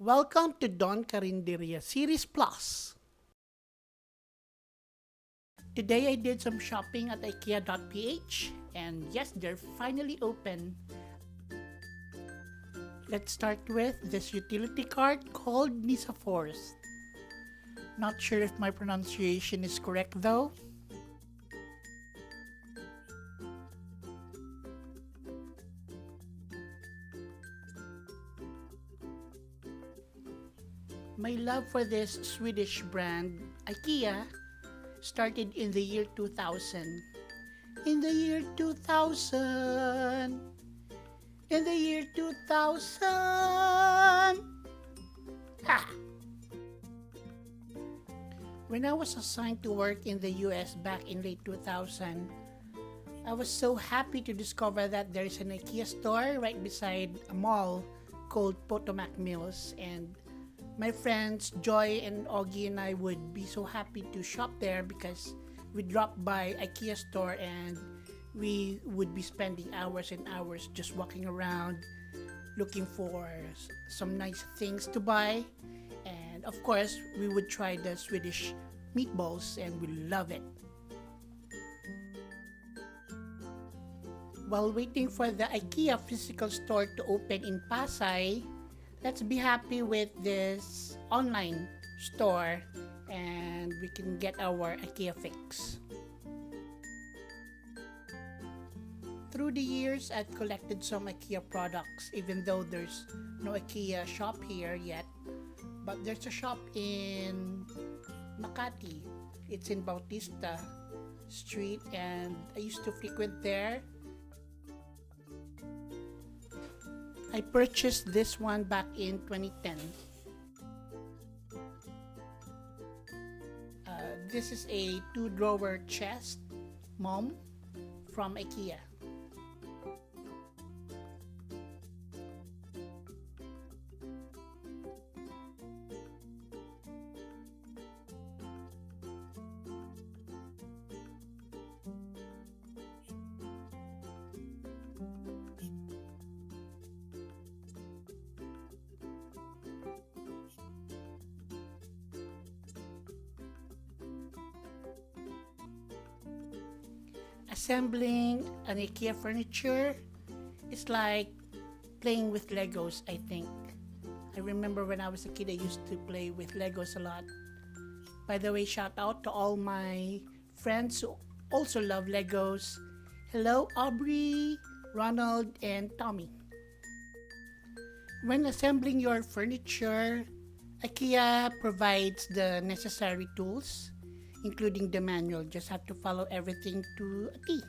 Welcome to Don Carinderia Series Plus. Today I did some shopping at IKEA.ph and yes, they're finally open. Let's start with this utility cart called Nisa Force. Not sure if my pronunciation is correct though. My love for this Swedish brand, IKEA, started in the year 2000. In the year 2000. In the year 2000. Ha! When I was assigned to work in the US back in late 2000, I was so happy to discover that there is an IKEA store right beside a mall called Potomac Mills, and my friends Joy and Augie and I would be so happy to shop there because we dropped by IKEA store and we would be spending hours and hours just walking around looking for some nice things to buy, and of course we would try the Swedish meatballs and we love it. While waiting for the IKEA physical store to open in Pasay, let's be happy with this online store and we can get our IKEA fix. Through the years, I've collected some IKEA products even though there's no IKEA shop here yet. But there's a shop in Makati. It's in Bautista Street and I used to frequent there. I purchased this one back in 2010. This is a 2-drawer chest mom from IKEA. Assembling an IKEA furniture is like playing with Legos, I think. I remember when I was a kid, I used to play with Legos a lot. By the way, shout out to all my friends who also love Legos. Hello, Aubrey, Ronald, and Tommy. When assembling your furniture, IKEA provides the necessary tools, including the manual. Just have to follow everything to a T.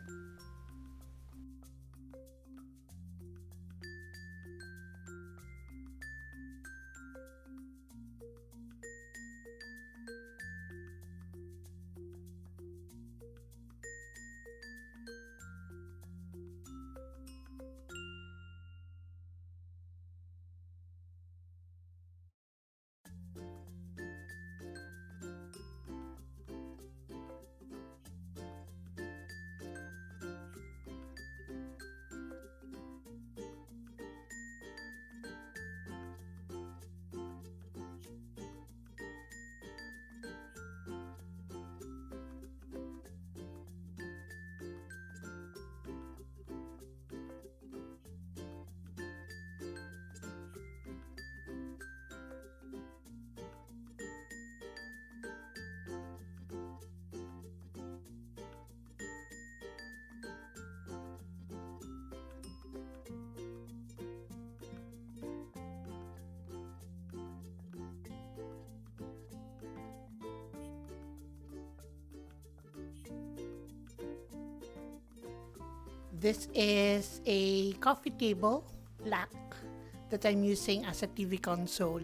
This is a coffee table rack that I'm using as a TV console.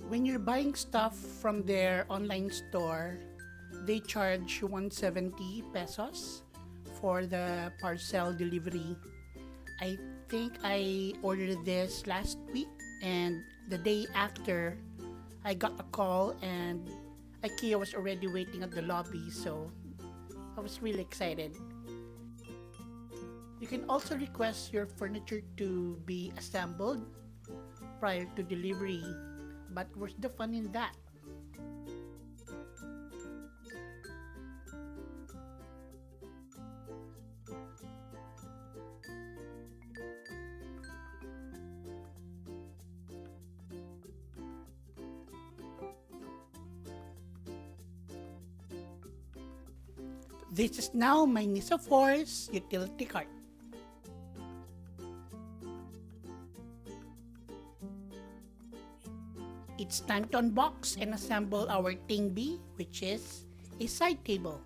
When you're buying stuff from their online store, they charge 170 pesos for the parcel delivery. I think I ordered this last week, and the day after, I got a call, and IKEA was already waiting at the lobby, so I was really excited. You can also request your furniture to be assembled prior to delivery, but where's the fun in that? This is now my Nisa Force utility cart. It's time to unbox and assemble our Ting B, which is a side table.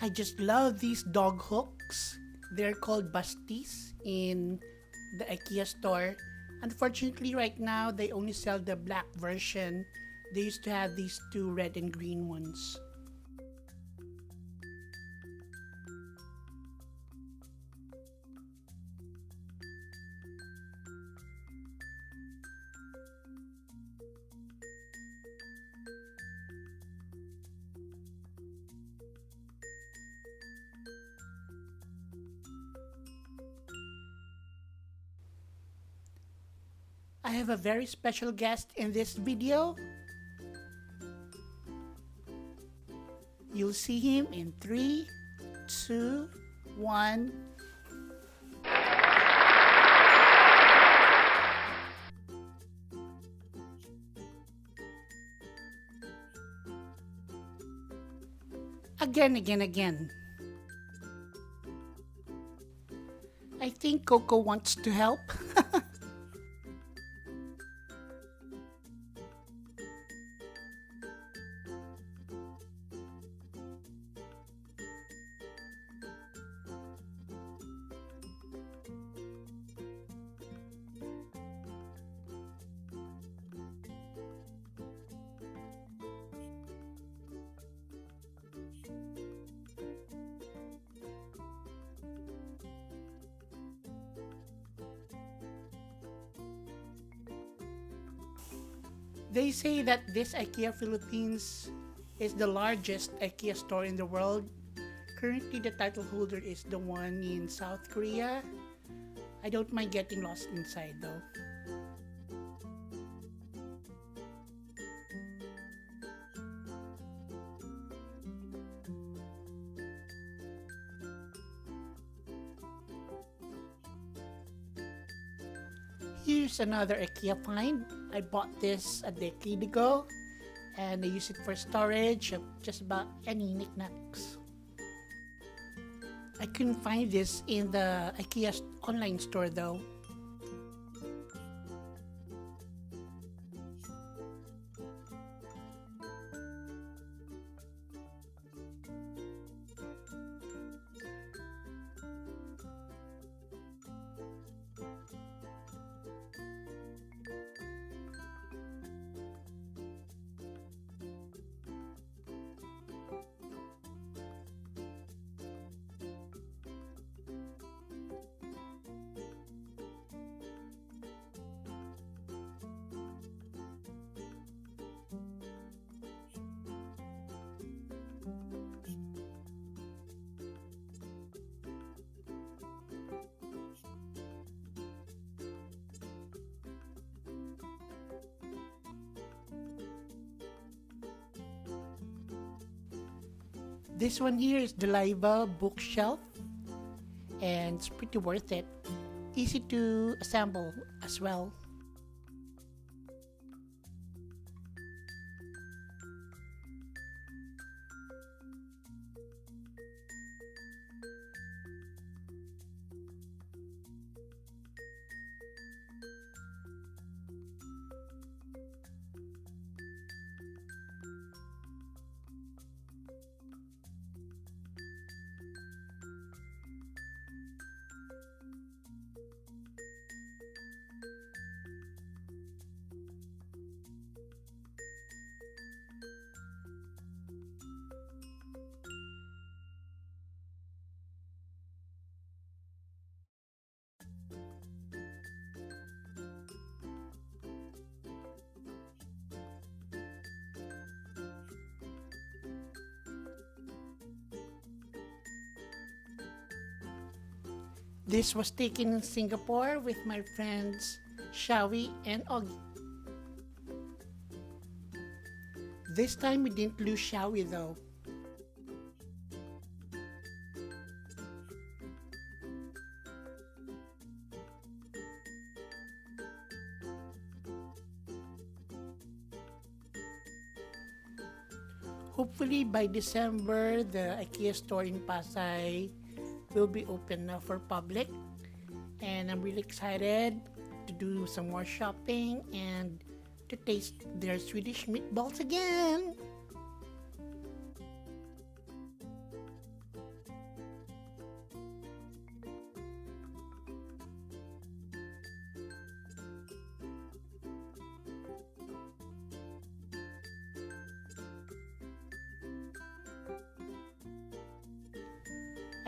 I just love these dog hooks. They're called busties in the IKEA store. Unfortunately, right now, they only sell the black version. They used to have these two red and green ones. I have a very special guest in this video. You'll see him in 3, 2, 1. Again. I think Coco wants to help. They say that this IKEA Philippines is the largest IKEA store in the world. Currently, the title holder is the one in South Korea. I don't mind getting lost inside though. Here's another IKEA find. I bought this a decade ago and I use it for storage of just about any knickknacks. I couldn't find this in the IKEA online store though. This one here is the Liva bookshelf and it's pretty worth it. Easy to assemble as well. This was taken in Singapore with my friends Shawi and Augie. This time we didn't lose Shawi though. Hopefully by December, the IKEA store in Pasay will be open now for public. And I'm really excited to do some more shopping and to taste their Swedish meatballs again.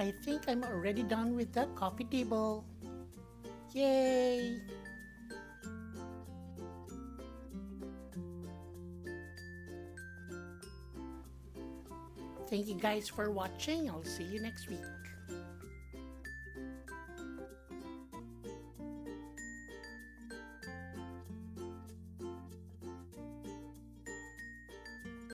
I think I'm already done with the coffee table. Yay! Thank you guys for watching. I'll see you next week.